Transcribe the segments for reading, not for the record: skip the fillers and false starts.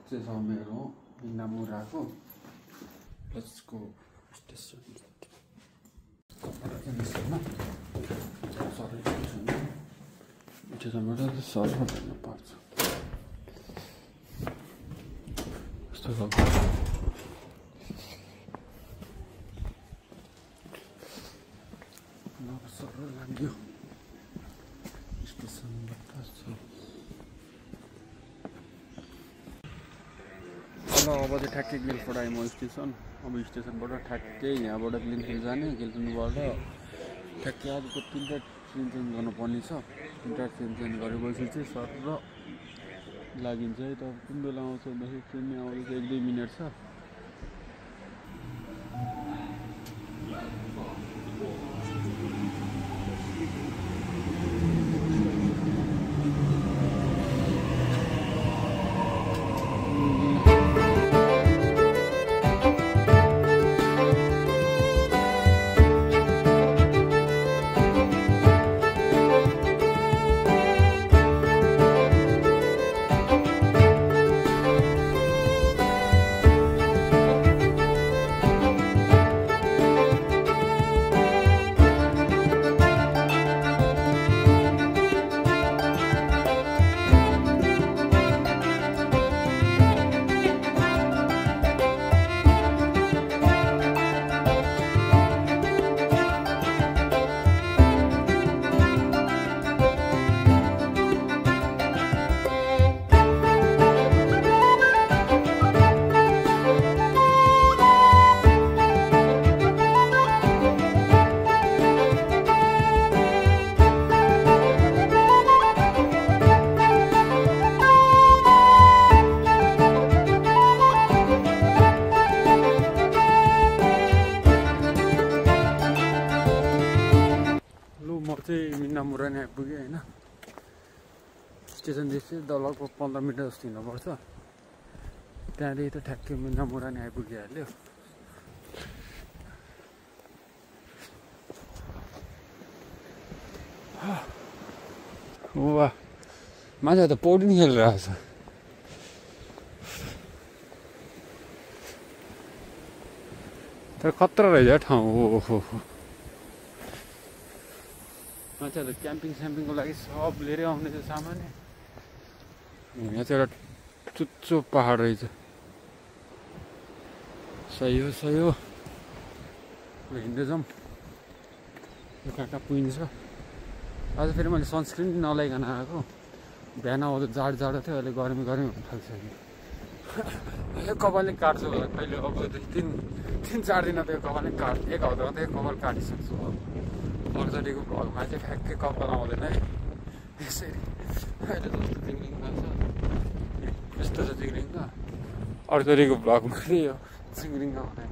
चाहिँ छ मेरो मिनामुराको प्लसको स्टेसन सर्भर हेर्नु पर्छ यस्तो सर्भर लाग्यो स्टेसनबाट अब चाहिँ ठ्याक्कै गिल्फोर्ड आएँ म स्टेसन अब स्टेसनबाट ठ्याक्कै यहाँबाट ग्लिनफिल्ड जाने गिल्फिल्डबाट ठ्याक्कै आजको 3टा ट्रेन चेन्ज गर्नुपर्ने छ 3टा ट्रेन चेन्ज गरेपछि चाहिँ सर र लागिन्छ है त कुन बेला आउँछ भन्दाखेरि ट्रेन आउँदैछ 1-2 मिनट छ मिनामुरा नै आइपुग्यो होइन स्टेसनदेखि चाहिँ लगभग 15 मिनट जस्तो हिँड्नुपर्छ त्यहाँदेखि त ठ्याक्कै मिनामुरा नै आइपुगिहाल्यो वाह मान्छे त पौडी नि खेलिरहेको छ तर खतरा रहेछ ठाउँ ओहो मान्छेहरू क्याम्पिङ स्याम्पिङको लागि सब लिएरै आउने छ सामान यहाँ चाहिँ एउटा चुच्चो पहाड रहेछ सही हो हिँड्दै जाउँ यो कहाँ पुगिन्छ आज फेरि मैले सनस्क्रिन नलाइकन आएको बिहान आउँदा जाडो थियो अहिले गर्मी हुन थालिसक्यो अहिले कपालले काट्छु होला कहिले अब 3-4 दिन त यो कपालले एक हप्तामा त यो कपाल काटिसक्छु अर्चोटिको भ्लगमा चाहिँ ठ्याक्कै कपाल आउँदैन है यसरी अहिले जस्तो जिङ्रिङ खान्छ यस्तो छ जिङ्रिङ त अर्चोटिको भ्लगमा चाहिँ यो जिङ्रिङ आउँदैन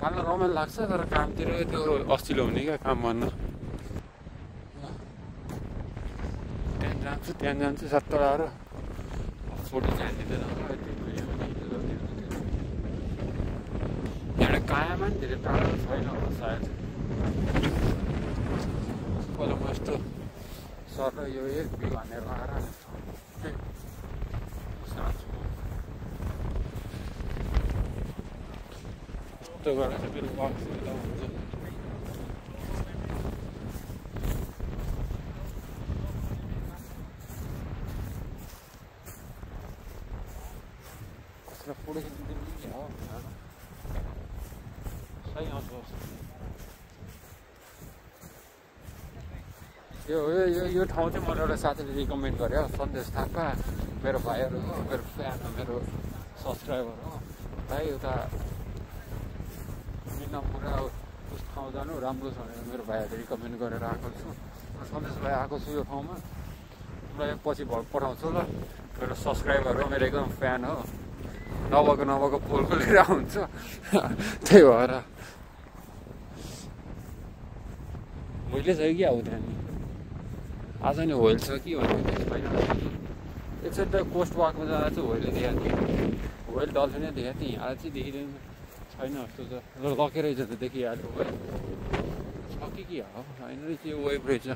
पाल्न रमाइलो लाग्छ तर कामतिर त्यो अस्तिलो हुने क्या काम गर्न त्यहाँ जान्छु 70 आएर फोटो चाहिँ दिँदैन यहाँ कायामा नि धेरै टाढो छैन होला सायद पहिला म यस्तो सर र यो एक भ्यू भनेर आएर यस्तो गरेर चाहिँ फेरि वाक हुन्छ कसैलाई फोटो खिच्नु हो सही आउँछ यो ठाउँ चाहिँ मलाई एउटा साथीले रिकमेन्ड गर्यो सन्देश थापा मेरो भाइहरू हो मेरो फ्यान हो मेरो सब्सक्राइबर हो भाइ उता मिनामुरा उस ठाउँ जानु राम्रो छ भनेर मेरो भाइहरूले रिकमेन्ड गरेर आएको छु सन्देश भाइ आएको छु यो ठाउँमा मलाई पछि भ्लग पठाउँछु ल मेरो सब्सक्राइबर हो मेरो एकदम फ्यान हो नभएको पोलको लिएर आउँछ त्यही भएर मैले छ कि अब त्यहाँ आज नि होइल छ कि भनेको एकचोटि त कोस्ट वाकमा जाँदा चाहिँ होइलले देखाएको थिएँ होइल डल्फिनै देखाएको थिएँ आज चाहिँ देखिँदैन छैन जस्तो छ र लकेरै छ त देखिहाल्यो होइल छ कि हो होइन रहेछ यो वेब रहेछ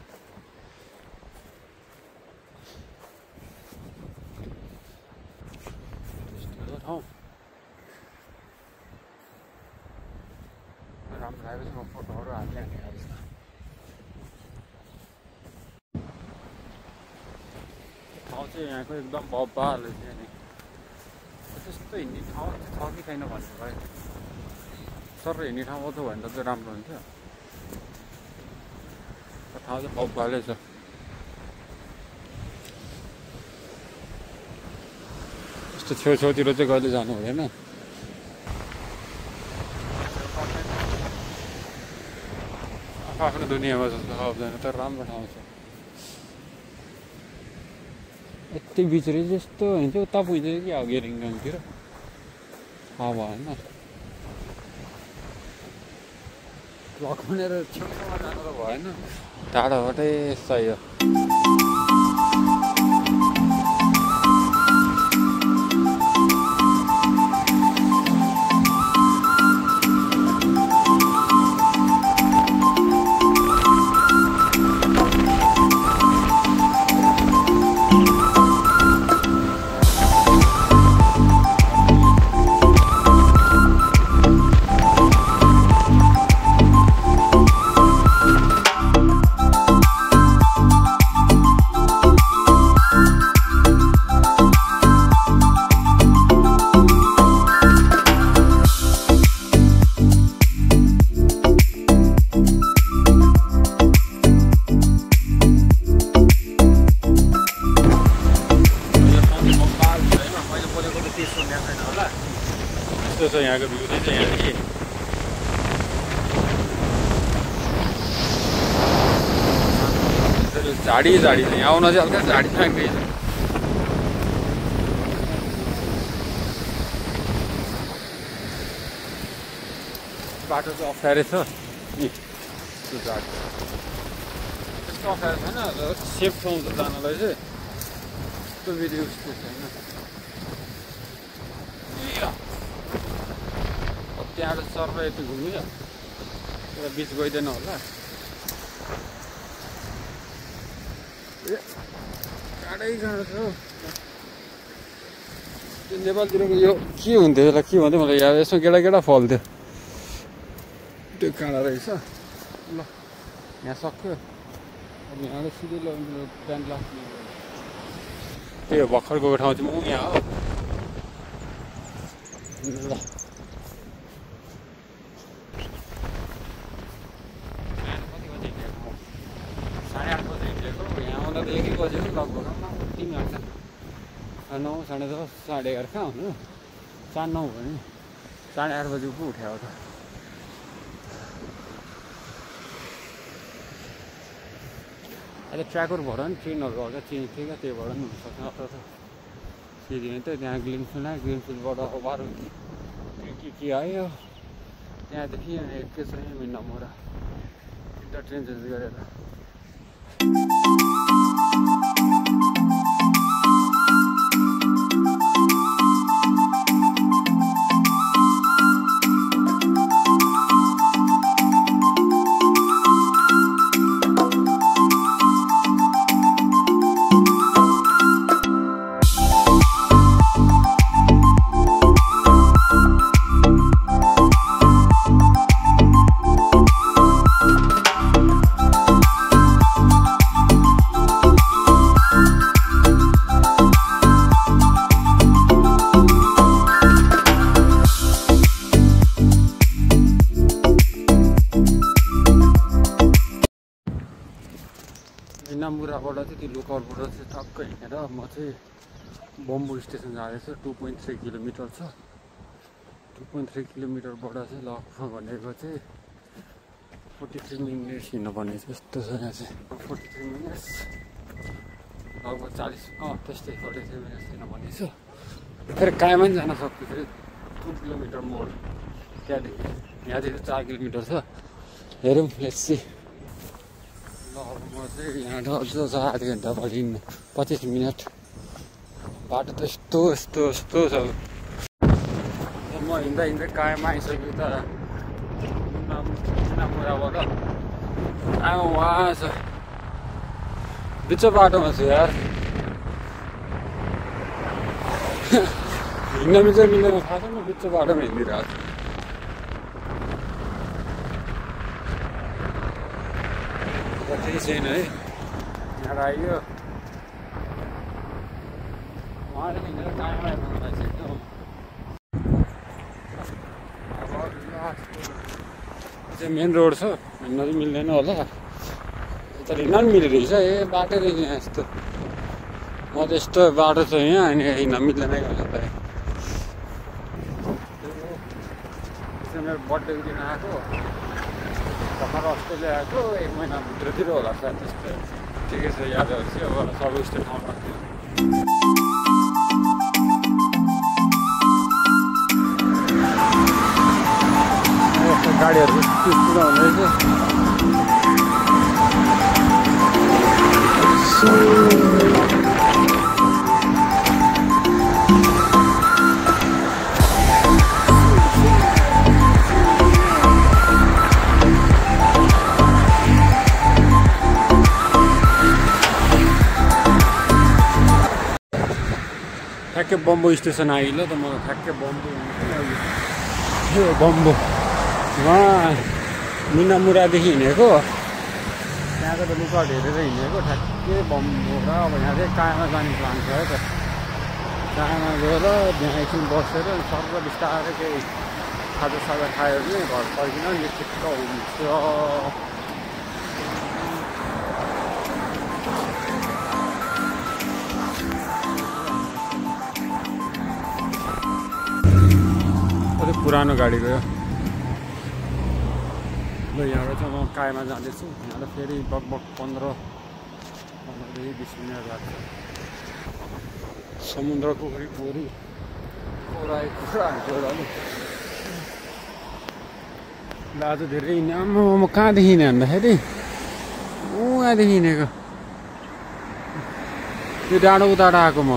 ठाउँ राम्रो लागेपछि म फोटोहरू हाल्दै हालिहाल्छु। ठाउँ चाहिँ यहाँको एकदम बब्बाल थियो नि। त्यस्तो हिँड्ने ठाउँ छ कि छैन भन्नु भयो। सर हिँड्ने ठाउँ आउँछ भने त चाहिँ राम्रो हुन्थ्यो। ठाउँ चाहिँ बब्बालै छ। यस्तो छेउछेउतिर चाहिँ कहिले जानु हुँदैन। आफ्नो दुनियाँमा जस्तो आउँदैन तर राम्रो ठाउँ छ। यति बिचरी जस्तो हुन्छ उता पुग्छ कि अब गेरिङतिर थाहा भएन। ब्लक भनेर छेउछाउमा जानु त भएन, टाढाबाटै सही हो। यस्तो छ यहाँको भ्यू चाहिँ यहाँदेखि झाडी झाडी छ। यहाँ आउन चाहिँ हल्का झाडी फ्याँक्दै छ। बाटो चाहिँ अप्ठ्यारै छ नि, त्यो झाडी त्यस्तो अप्ठ्यारो छैन। सेफ ठाउँ त जानलाई चाहिँ त्यस्तो भिडियो उस्तो छैन। त्यहाँबाट सर्व यति घुम्यो तर बिच गइँदैन होला। गाडै गाडो छ। त्यो नेपालतिरको यो के हुन्थ्यो यसलाई के भन्थ्यो मलाई याद, यसमा केटा केटा फल्थ्यो त्यो काँडा रहेछ। ल यहाँ सक्यो। अब यहाँबाट सिधै ल प्यान्ट लाग्ने त्यही हो भर्खर गएको ठाउँ चाहिँ म यहाँ हो। ल एकै बजेको लगभग 3 घन्टा 9 साढे 10 साढे 11 कहाँ हुनु 4-9 भयो नि 8:30 बजी पो उठ्यो त। अहिले ट्र्याकरबाट नि ट्रेनहरू आउँछ चेन्ज थियो क्या, त्यहीबाट पनि हुनसक्छ। अथवा त सिधै त त्यहाँ ग्लिम्फिल आयो, ग्लिम्फिलबाट ओभर के आयो त्यहाँदेखि एकैचोटि मिन्नामोरा 3टा ट्रेन चेन्ज गरेर। मिन्नामोराबाट चाहिँ त्यो लोकलबाट चाहिँ टक्क हिँडेर म चाहिँ बम्बु स्टेसन जाँदैछु। 2.3 किलोमिटर छ। 2.3 किलोमिटरबाट चाहिँ लगभग भनेको चाहिँ 43 मिनट्स हिँड्नुपर्ने छ। यस्तो छ यहाँ चाहिँ 43 मिनट्स लगभग 40 त्यस्तै 43 मिनट्स हिँड्नुपर्ने छ। फेरि कायमा पनि जान सक्छु। फेरि 2 किलोमिटर मोड त्यहाँदेखि यहाँदेखि 4 किलोमिटर छ। हेरौँ लेट्स सी। म चाहिँ यहाँबाट अझ आधा घन्टा पछि 25 मिनट बाटो त यस्तो छ। म हिँड्दा हिँड्दै कायमा आइसक्यो त मिन्नामोराबाट आमा वहाँ छ बिच बाटोमा छु यार। हिँड्न मिल्दैन थाहा छ म बिच बाटोमा हिँडिरहेको छु केही छैन है यहाँ आइयो उहाँले हिँडेर कहाँ आइपुग्नु चाहिँ मेन रोड छ हिँड्न चाहिँ मिल्दैन होला तर हिँड्न पनि मिलिरहेछ बाटो रहेछ यहाँ यस्तो म त यस्तो बाटो छ यहाँ अनि हिँड्न मिल्दैन होला त मेरो बर्थडेको दिन आएको भर्खर अस्ट्रेलिया आएको 1 महिनाभित्रतिर होला सायद त्यस्तो ठिकै छ यादहरू चाहिँ अब सबै यस्तो ठाउँमा थियो गाडीहरू पुरा हुँदैछ ठ्याक्कै बम्बो स्टेसन आइलो त म ठ्याक्कै बम्बो बम्बो वहाँ मिनामुरादेखि हिँडेको त्यहाँको त लुकआउट हेरेर हिँडेको ठ्याक्कै बम्बो र अब यहाँ चाहिँ कायामा जाने प्लान छ है त कायामा गएर त्यहाँ एकछिन बसेर सर्व बिस्तारै केही खाजासाजा खायो भने घर फर्किन नि ठिक्क हुन्छ पुरानो गाडी गयो ल यहाँबाट चाहिँ म कायमा जाँदैछु यहाँबाट फेरि लगभग 15-20 मिनट लाग्छ समुद्रको वरिपरि ल आज धेरै हिँड्ने म कहाँदेखि हिँडेँ भन्दाखेरि उहाँदेखि हिँडेको त्यो डाँडो उताबाट आएको म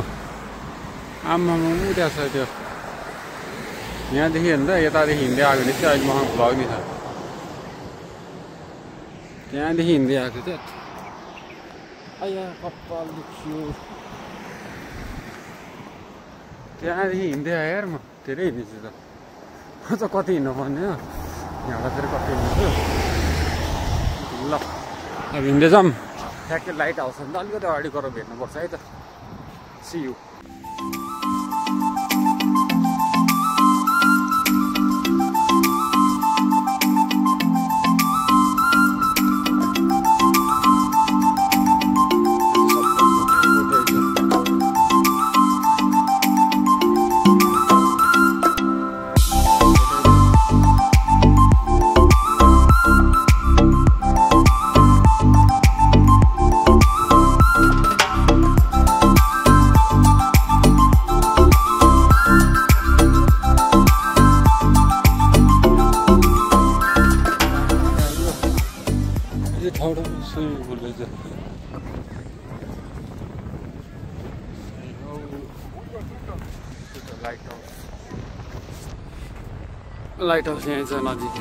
आम्मा त्यहाँ छ त्यो यहाँदेखि हेर्दा यतादेखि हिँड्दै आएको नि चाहिँ अहिले मसँग भ्लग नि छ त्यहाँदेखि हिँड्दै आएको थियो आया कपाल दुख्यो त्यहाँदेखि हिँड्दै आएँ यार म धेरै हिँडेछु त म त कति हिँड्नु पर्ने हो यहाँबाट फेरि कति हिँड्छु ल अब हिँड्दै जाऊँ ठ्याक्कै लाइट आउँछ भने त अलिकति अगाडि गएर भेट्नुपर्छ है त सी यू लाइट हाउस यहाँ छ नजिक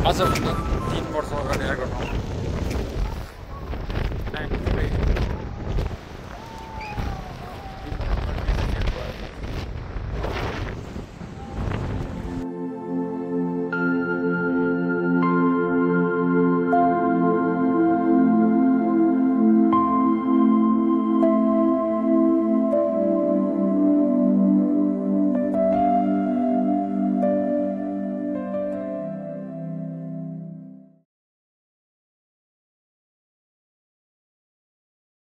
आजभन्दा 3 वर्ष अगाडि आएको ठाउँ